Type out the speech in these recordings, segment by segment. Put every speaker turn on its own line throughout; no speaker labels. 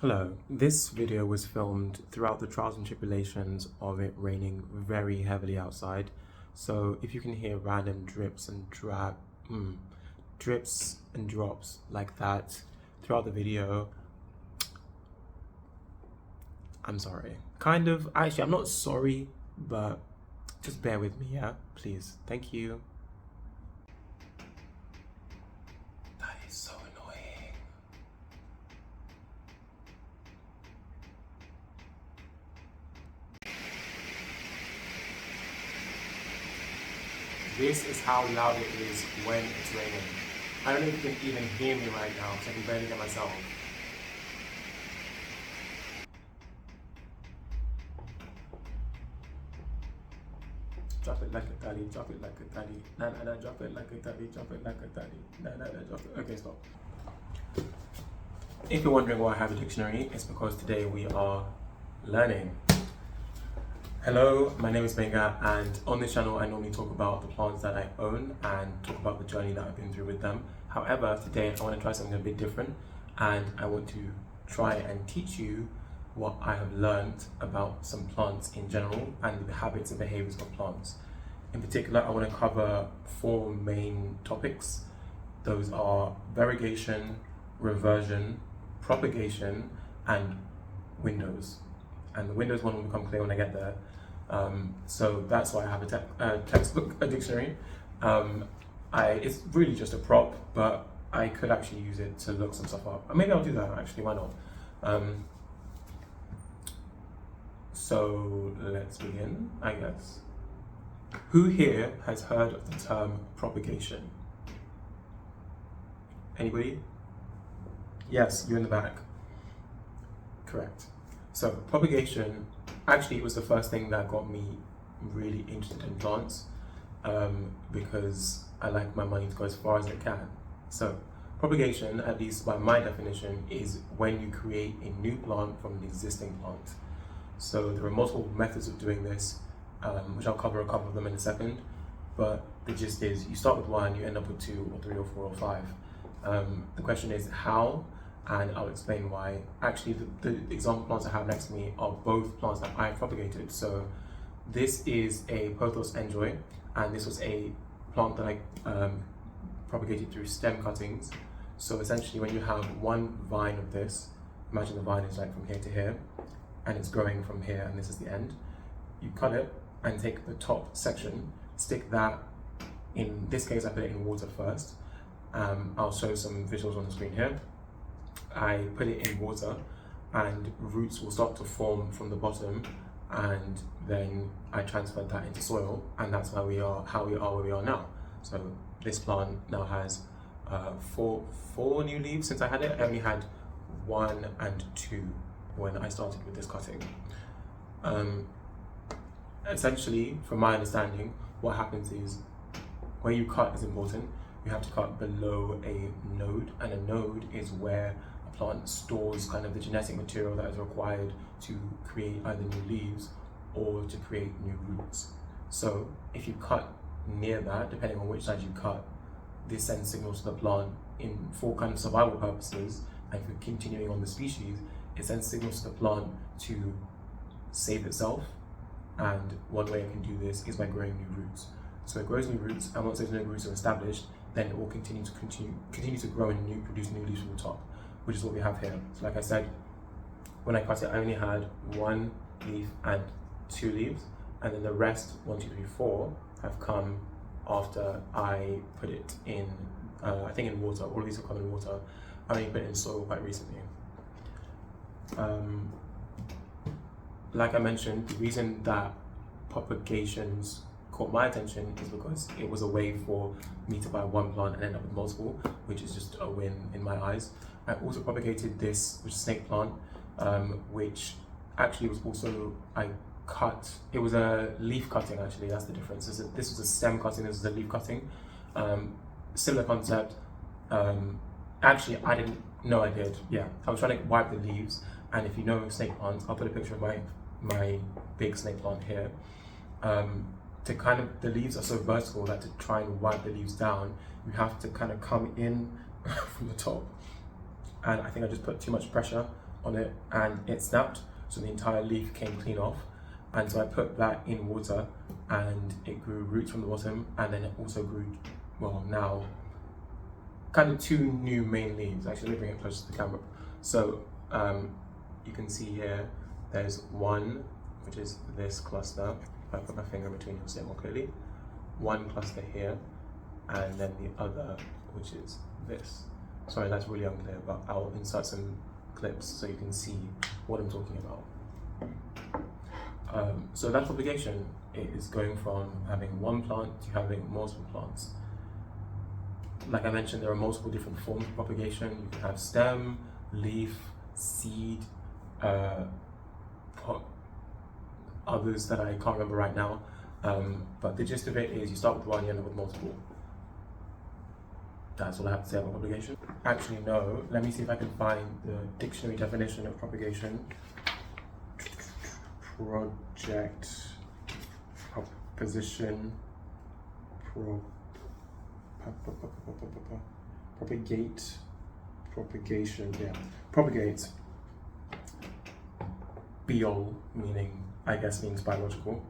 Hello, this video was filmed throughout the trials and tribulations of it raining very heavily outside. So if you can hear random drips and drops like that throughout the video, I'm sorry. Actually, I'm not sorry, but just bear with me, yeah? Please, thank you. That is so annoying. This is how loud it is when it's raining. I don't know if you can even hear me right now because I can barely hear myself. Drop it like a daddy, drop it like a daddy. Nah, nah, nah, drop it like a daddy, drop it like a daddy. Nah, nah, nah, drop it. Okay, stop. If you're wondering why I have a dictionary, it's because today we are learning. Hello, my name is Benga, and on this channel I normally talk about the plants that I own and talk about the journey that I've been through with them. However, today I want to try something a bit different, and I want to try and teach you what I have learned about some plants in general and the habits and behaviors of plants. In particular, I want to cover 4 main topics. Those are variegation, reversion, propagation, and windows. And the windows one will become clear when I get there. So that's why I have a textbook, a dictionary. It's really just a prop, but I could actually use it to look some stuff up. Maybe I'll do that actually, why not? So let's begin, I guess. Who here has heard of the term propagation? Anybody? Yes, you in the back. Correct. So propagation, actually it was the first thing that got me really interested in plants because I like my money to go as far as it can. So propagation, at least by my definition, is when you create a new plant from an existing plant. So there are multiple methods of doing this, which I'll cover a couple of them in a second, but the gist is you start with 1, you end up with 2 or 3 or 4 or 5. The question is how, and I'll explain why. Actually, the example plants I have next to me are both plants that I propagated. So this is a Pothos enjoy, and this was a plant that I propagated through stem cuttings. So essentially when you have one vine of this, imagine the vine is like from here to here, and it's growing from here, and this is the end. You cut it and take the top section, stick that, in this case I put it in water first. I'll show some visuals on the screen here. I put it in water and roots will start to form from the bottom, and then I transferred that into soil, and that's how we are where we are now. So this plant now has four new leaves since I had it. I only had 1 and 2 when I started with this cutting. Essentially, from my understanding, what happens is where you cut is important. You have to cut below a node, and a node is where a plant stores kind of the genetic material that is required to create either new leaves or to create new roots. So if you cut near that, depending on which side you cut, this sends signals to the plant for kind of survival purposes, and for continuing on the species, it sends signals to the plant to save itself. And one way it can do this is by growing new roots. So it grows new roots, and once those new roots are established, then it will continue to grow and produce new leaves from the top, which is what we have here. So like I said, when I cut it, I only had 1 leaf and 2 leaves, and then the rest, 1, 2, 3, 4, have come after I put it in, I think in water. All of these have come in water. I only put it in soil quite recently. Like I mentioned, the reason that propagations caught my attention is because it was a way for me to buy 1 plant and end up with multiple, which is just a win in my eyes. I also propagated this, which is snake plant, which actually was also, it was a leaf cutting actually, that's the difference. This was a stem cutting, this was a leaf cutting. Similar concept. Actually, I didn't know I did, yeah. I was trying to wipe the leaves, and if you know snake plants, I'll put a picture of my big snake plant here. The leaves are so vertical that to try and wipe the leaves down, you have to kind of come in from the top. And I think I just put too much pressure on it and it snapped, so the entire leaf came clean off. And so I put that in water and it grew roots from the bottom, and then it also grew, well, now kind of 2 new main leaves. Actually, let me bring it closer to the camera. So you can see here there's one, which is this cluster. If I put my finger between, you'll see it more clearly. One cluster here, and then the other, which is this. Sorry, that's really unclear, but I'll insert some clips so you can see what I'm talking about. So that propagation is going from having one plant to having multiple plants. Like I mentioned, there are multiple different forms of propagation. You can have stem, leaf, seed, others that I can't remember right now. But the gist of it is you start with one, you end up with multiple. That's all I have to say about propagation. Actually, no. Let me see if I can find the dictionary definition of propagation. Proposition, propagate, propagation, yeah. Propagate, bio, meaning, I guess means biological,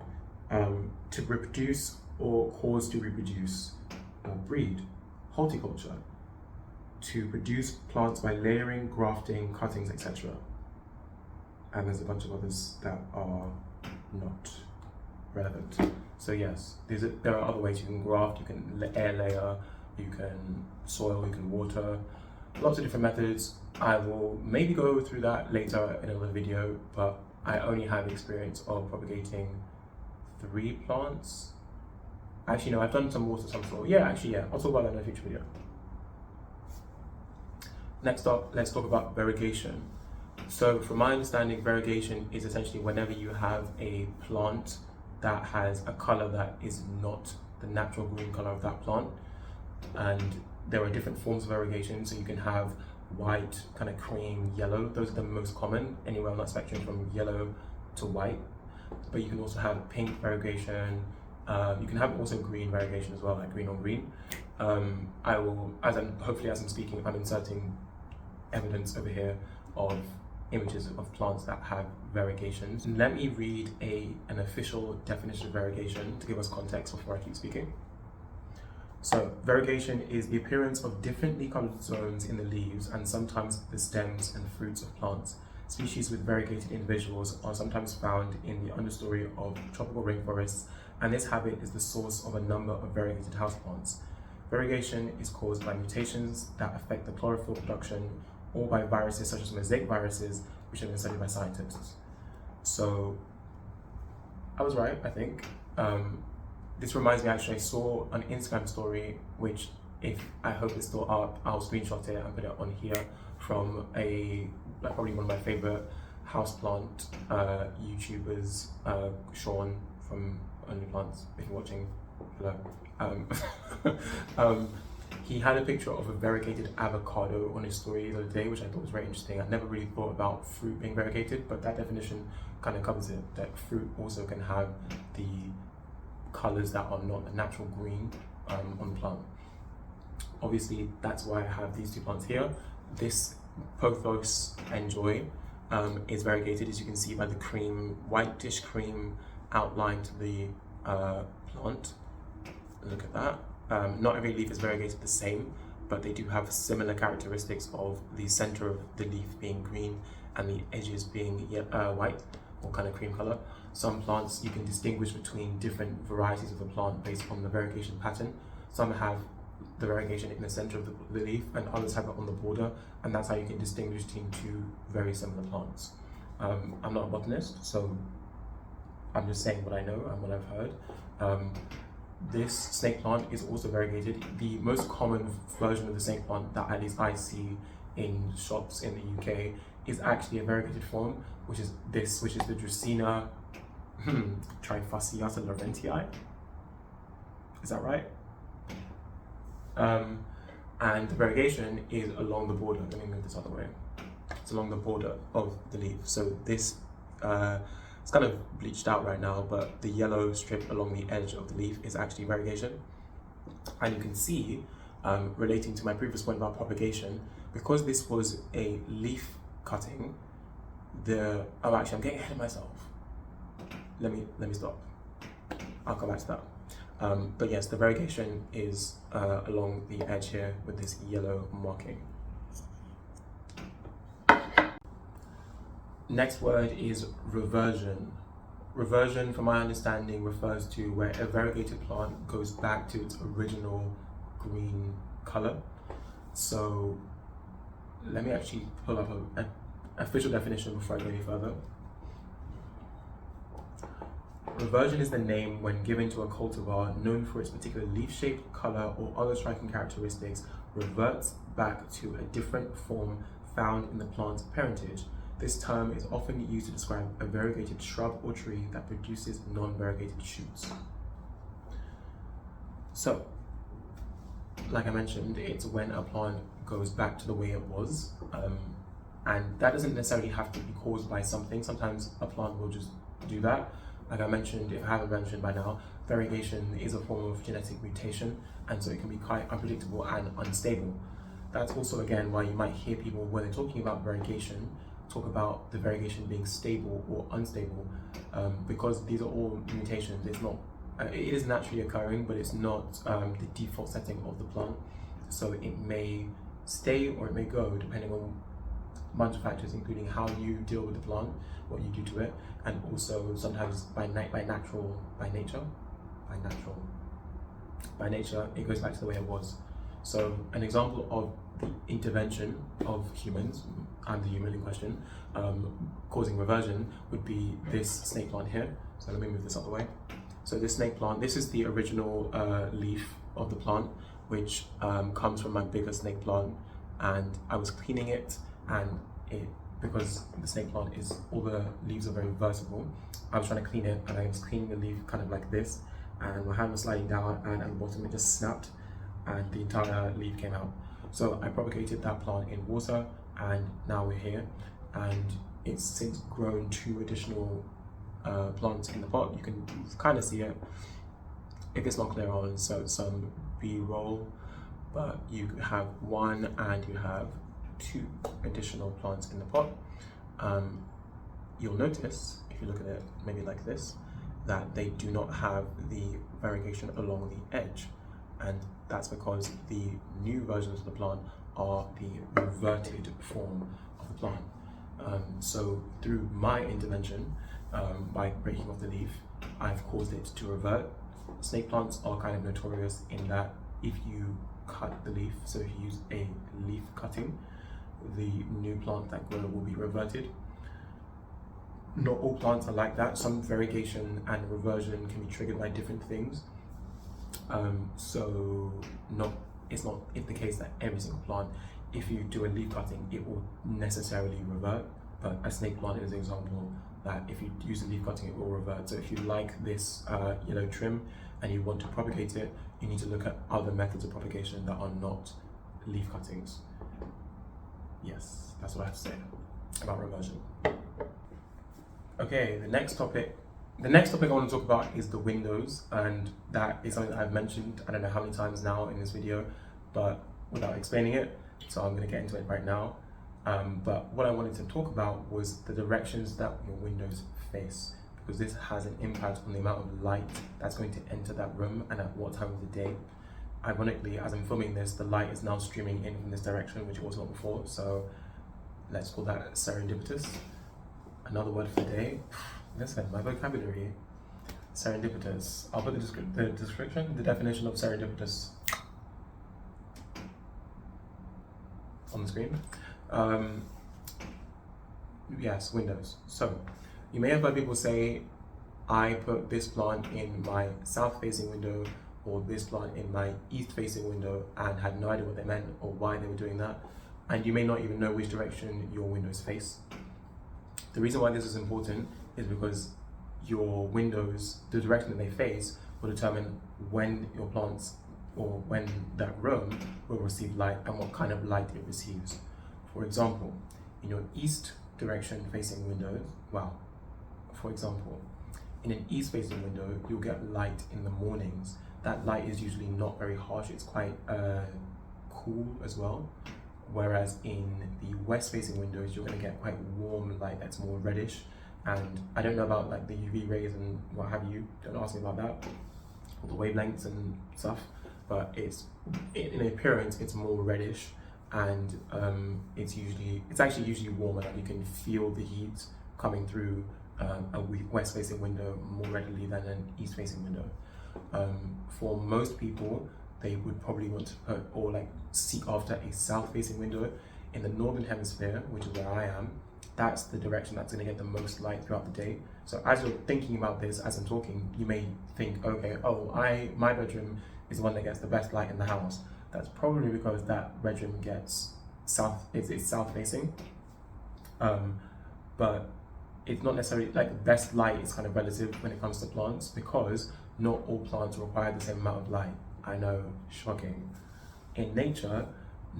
to reproduce or cause to reproduce or breed. Horticulture, to produce plants by layering, grafting, cuttings, etc. And there's a bunch of others that are not relevant. So yes, there are other ways you can graft, you can air layer, you can soil, you can water, lots of different methods. I will maybe go through that later in another video, but I only have experience of propagating 3 plants. Actually, no, I've done some water, some soil. Yeah, actually, yeah, I'll talk about that in a future video. Next up, let's talk about variegation. So from my understanding, variegation is essentially whenever you have a plant that has a color that is not the natural green color of that plant. And there are different forms of variegation. So you can have white, kind of cream, yellow. Those are the most common, anywhere on that spectrum from yellow to white. But you can also have pink variegation. You can have also green variegation as well, like green on green. I will, as I'm speaking, I'm inserting evidence over here of images of plants that have variegations. Let me read an official definition of variegation to give us context before I keep speaking. So, variegation is the appearance of differently colored zones in the leaves and sometimes the stems and fruits of plants. Species with variegated individuals are sometimes found in the understory of tropical rainforests, and this habit is the source of a number of variegated houseplants. Variegation is caused by mutations that affect the chlorophyll production or by viruses such as mosaic viruses, which have been studied by scientists. So I was right, I think. This reminds me, actually, I saw an Instagram story, which I hope it's still up, I'll screenshot it and put it on here, from probably one of my favorite houseplant YouTubers, Sean from Only Plants, if you're watching, hello. He had a picture of a variegated avocado on his story the other day, which I thought was very interesting. I'd never really thought about fruit being variegated, but that definition kind of covers it, that fruit also can have the colors that are not a natural green on the plant. Obviously, that's why I have these 2 plants here. This Pothos Enjoy is variegated, as you can see by the whitish cream outline to the plant. Look at that. Not every leaf is variegated the same, but they do have similar characteristics of the center of the leaf being green and the edges being white or kind of cream color. Some plants you can distinguish between different varieties of the plant based on the variegation pattern. Some have the variegation in the center of the leaf and others have it on the border, and that's how you can distinguish between 2 very similar plants. I'm not a botanist, so I'm just saying what I know and what I've heard. This snake plant is also variegated. The most common version of the snake plant that at least I see in shops in the UK is actually a variegated form, which is the Dracaena trifasciata laurentii. Is that right? And the variegation is along the border. Let me move this other way. It's along the border of the leaf. So this it's kind of bleached out right now, but the yellow strip along the edge of the leaf is actually variegation. And you can see, relating to my previous point about propagation, because this was a leaf cutting, I'm getting ahead of myself. Let me stop. I'll come back to that. But yes, the variegation is along the edge here with this yellow marking. Next word is reversion. Reversion, from my understanding, refers to where a variegated plant goes back to its original green color. So let me actually pull up an official definition before I go any further. Reversion is the name when given to a cultivar known for its particular leaf shape, color, or other striking characteristics, reverts back to a different form found in the plant's parentage. This term is often used to describe a variegated shrub or tree that produces non-variegated shoots. So, like I mentioned, it's when a plant goes back to the way it was, and that doesn't necessarily have to be caused by something. Sometimes a plant will just do that. Like I mentioned, if I haven't mentioned by now, variegation is a form of genetic mutation, and so it can be quite unpredictable and unstable. That's also, again, why you might hear people, when they're talking about variegation, talk about the variegation being stable or unstable, because these are all mutations. It's not, it is naturally occurring, but it's not the default setting of the plant. So it may stay or it may go depending on a bunch of factors, including how you deal with the plant, what you do to it, and also sometimes by nature, it goes back to the way it was. So an example of the intervention of humans, I'm the human in question, causing reversion would be this snake plant here. So let me move this out of the way. So this snake plant, this is the original leaf of the plant, which comes from my bigger snake plant, and I was cleaning it, and because the snake plant is, all the leaves are very vertical, I was trying to clean it, and I was cleaning the leaf kind of like this, and my hand was sliding down, and at the bottom it just snapped, and the entire leaf came out. So I propagated that plant in water, and now we're here, and it's since grown 2 additional plants in the pot. You can kind of see it if it's not clear on some B-roll, but you have 1 and you have 2 additional plants in the pot. You'll notice, if you look at it maybe like this, that they do not have the variegation along the edge, and that's because the new versions of the plant are the reverted form of the plant. So through my intervention, by breaking off the leaf, I've caused it to revert. Snake plants are kind of notorious in that if you cut the leaf, so if you use a leaf cutting, the new plant that grows will be reverted. Not all plants are like that. Some variegation and reversion can be triggered by different things. So it's not the case that every single plant, if you do a leaf cutting, it will necessarily revert. But a snake plant is an example that if you use a leaf cutting, it will revert. So if you like this yellow trim and you want to propagate it, you need to look at other methods of propagation that are not leaf cuttings. Yes, that's what I have to say about reversion. Okay, the next topic I want to talk about is the windows, and that is something that I've mentioned I don't know how many times now in this video, but without explaining it, so I'm going to get into it right now. But what I wanted to talk about was the directions that your windows face, because this has an impact on the amount of light that's going to enter that room and at what time of the day. Ironically, as I'm filming this, the light is now streaming in from this direction, which it was not before, so let's call that serendipitous. Another word for the day. Listen, my vocabulary, serendipitous. I'll put the definition of serendipitous on the screen. Yes, windows. So, you may have heard people say, I put this plant in my south-facing window, or this plant in my east-facing window, and had no idea what they meant or why they were doing that. And you may not even know which direction your windows face. The reason why this is important is because your windows, the direction that they face, will determine when your plants or when that room will receive light and what kind of light it receives. For example, in your east direction facing windows, for example, in an east facing window, you'll get light in the mornings. That light is usually not very harsh, it's quite cool as well. whereas in the west facing windows you're going to get quite warm light that's more reddish. And I don't know about like the UV rays and what have you, don't ask me about that, or the wavelengths and stuff, but in appearance it's more reddish, and it's actually usually warmer, like you can feel the heat coming through a west facing window more readily than an east facing window. For most people, they would probably want to put or like seek after a south facing window. In the northern hemisphere, which is where I am, that's the direction that's going to get the most light throughout the day. So as you're thinking about this, as I'm talking, you may think, okay, my bedroom is the one that gets the best light in the house. That's probably because that bedroom gets south, it's south facing. But it's not necessarily like best light is kind of relative when it comes to plants, because not all plants require the same amount of light. I know, shocking. In nature,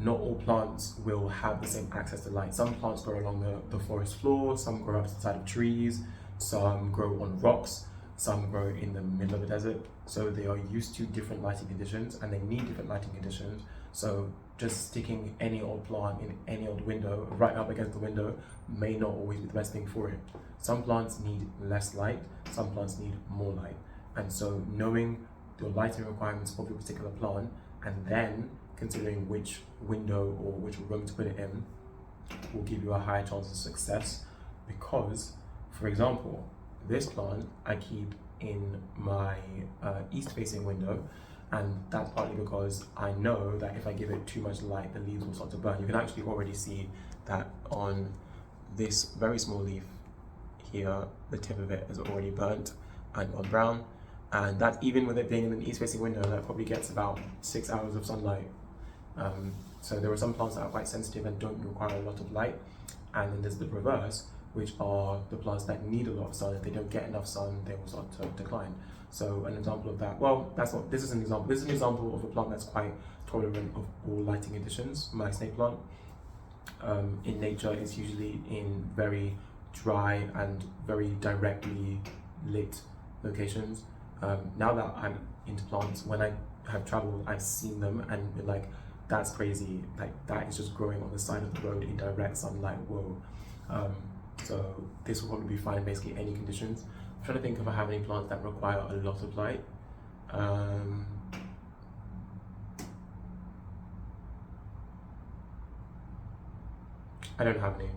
not all plants will have the same access to light. Some plants grow along the forest floor, some grow up to the side of trees, some grow on rocks, some grow in the middle of the desert. So they are used to different lighting conditions and they need different lighting conditions. So just sticking any old plant in any old window right up against the window may not always be the best thing for it. Some plants need less light, some plants need more light. And so knowing your lighting requirements for your particular plant and then considering which window or which room to put it in will give you a higher chance of success. Because, for example, this plant I keep in my east facing window, and that's partly because I know that if I give it too much light, the leaves will start to burn. You can actually already see that on this very small leaf here, the tip of it is already burnt and gone brown. And that, even with it being in an east facing window, that probably gets about 6 hours of sunlight. So there are some plants that are quite sensitive and don't require a lot of light. And then there's the reverse, which are the plants that need a lot of sun. If they don't get enough sun, they will start to decline. So an example of that, well, this is an example. This is an example of a plant that's quite tolerant of all lighting conditions. My snake plant, in nature, is usually in very dry and very directly lit locations. Now that I'm into plants, when I have traveled, I've seen them and been like, that's crazy, like that is just growing on the side of the road in direct sunlight, whoa. So this will probably be fine in basically any conditions. I'm trying to think if I have any plants that require a lot of light. I don't have any.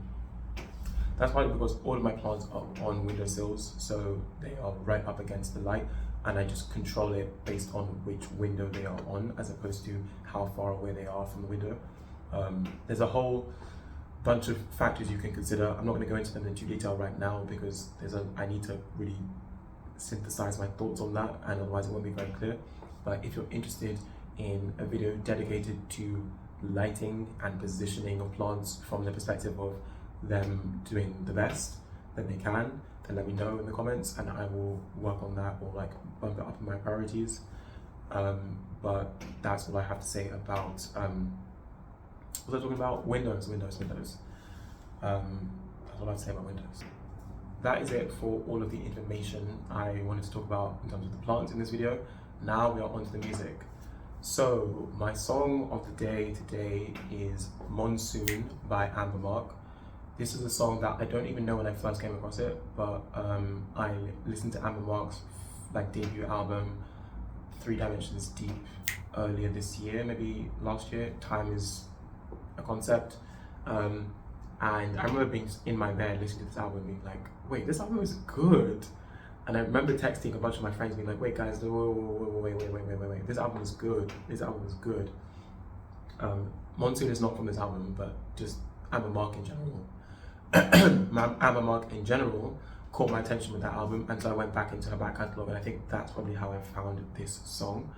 That's probably because all of my plants are on windowsills, so they are right up against the light, and I just control it based on which window they are on, as opposed to how far away they are from the window. There's a whole bunch of factors you can consider. I'm not going to go into them in too detail right now because I need to really synthesize my thoughts on that, and otherwise it won't be very clear. But if you're interested in a video dedicated to lighting and positioning of plants from the perspective of them doing the best that they can, then let me know in the comments and I will work on that or like bump it up in my priorities. But that's all I have to say about what was I talking about? Windows. That's what I have to say about windows. That is it for all of the information I wanted to talk about in terms of the plants in this video. Now we are on to the music. So my song of the day today is Monsoon by Amber Mark. This is a song that I don't even know when I first came across it, but I listened to Amber Mark's debut album, 3 Dimensions Deep, earlier this year, maybe last year. Time is a concept. And I remember being in my bed listening to this album being like, wait, this album is good. And I remember texting a bunch of my friends being like, wait guys, wait, this album is good. Monsoon is not from this album, but just Amber Mark in general. Amber Mark in general caught my attention with that album, and so I went back into her back catalogue, and I think that's probably how I found this song.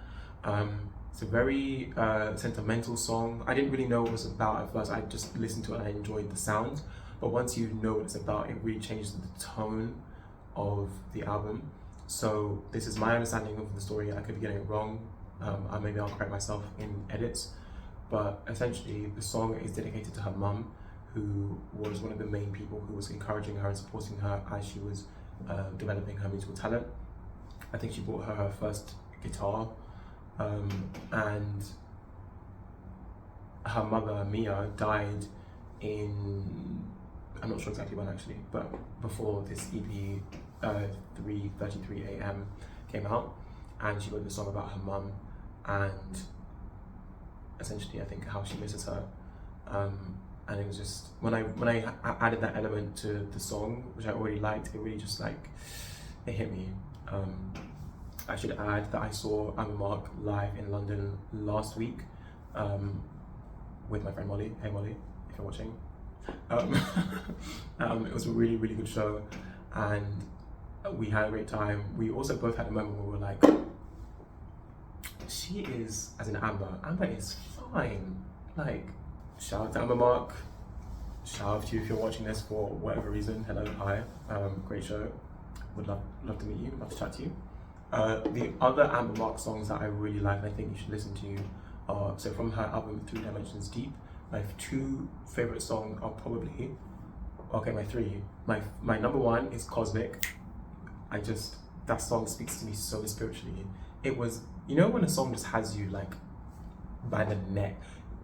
It's a very sentimental song. I didn't really know what it was about at first. I just listened to it and I enjoyed the sound, but once you know what it's about, it really changes the tone of the album. So this is my understanding of the story. I could be getting it wrong. Maybe I'll correct myself in edits, but essentially the song is dedicated to her mum, who was one of the main people who was encouraging her and supporting her as she was developing her musical talent. I think she bought her first guitar, and her mother Mia died in, I'm not sure exactly when actually, but before this EP 3:33 a.m. came out, and she wrote the song about her mum and essentially I think how she misses her. And it was just when I added that element to the song, which I already liked, it really just like it hit me. I should add that I saw Amber Mark live in London last week with my friend Molly. Hey Molly, if you're watching. It was a really, really good show, and we had a great time. We also both had a moment where we were like, she is, as in Amber is fine. Like, shout out to Amber Mark. Shout out to you if you're watching this for whatever reason. Hello, hi. Great show. Would love to meet you, love to chat to you. The other Amber Mark songs that I really like and I think you should listen to are, so from her album 3 Dimensions Deep, my two favorite songs are probably, okay, my three. My number one is Cosmic. That song speaks to me so spiritually. It was, you know when a song just has you like by the neck?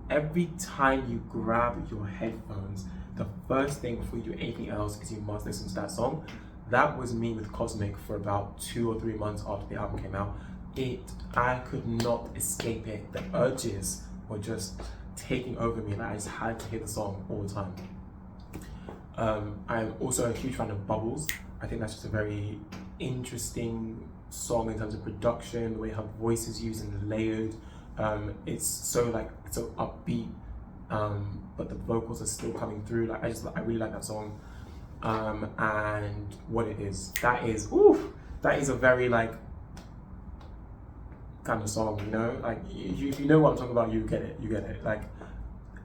Every time you grab your headphones, the first thing before you do anything else is you must listen to that song. That was me with Cosmic for about 2 or 3 months after the album came out. I could not escape it. The urges were just taking over me, and I just had to hear the song all the time. I'm also a huge fan of Bubbles. I think that's just a very interesting song in terms of production, the way her voice is used and layered. It's so upbeat, but the vocals are still coming through. Like I really like that song. And What It Is, that is a very like kind of song, you know, like if you know what I'm talking about, you get it. Like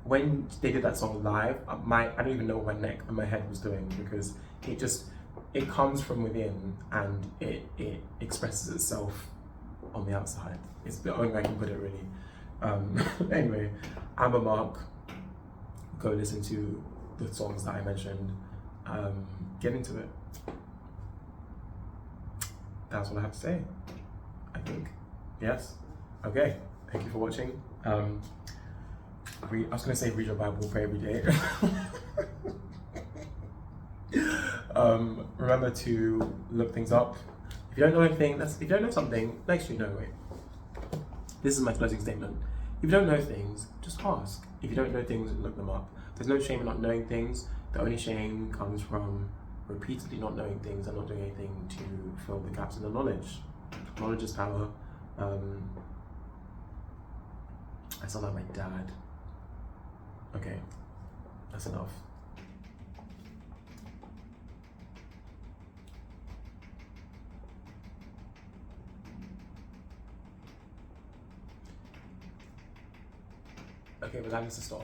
when they did that song live, I don't even know what my neck and my head was doing, because it comes from within and it expresses itself on the outside. It's the only way I can put it, really. Anyway, Amber Mark, go listen to the songs that I mentioned. Get into it. That's what I have to say, I think. Yes? Okay, thank you for watching. I was going to say read your Bible, pray every day. Remember to look things up. If you don't know anything, if you don't know something, make sure you know it. This is my closing statement. If you don't know things, just ask. If you don't know things, look them up. There's no shame in not knowing things. The only shame comes from repeatedly not knowing things and not doing anything to fill the gaps in the knowledge. Knowledge is power. I sound like my dad. Okay, that's enough. Okay, but that needs to stop.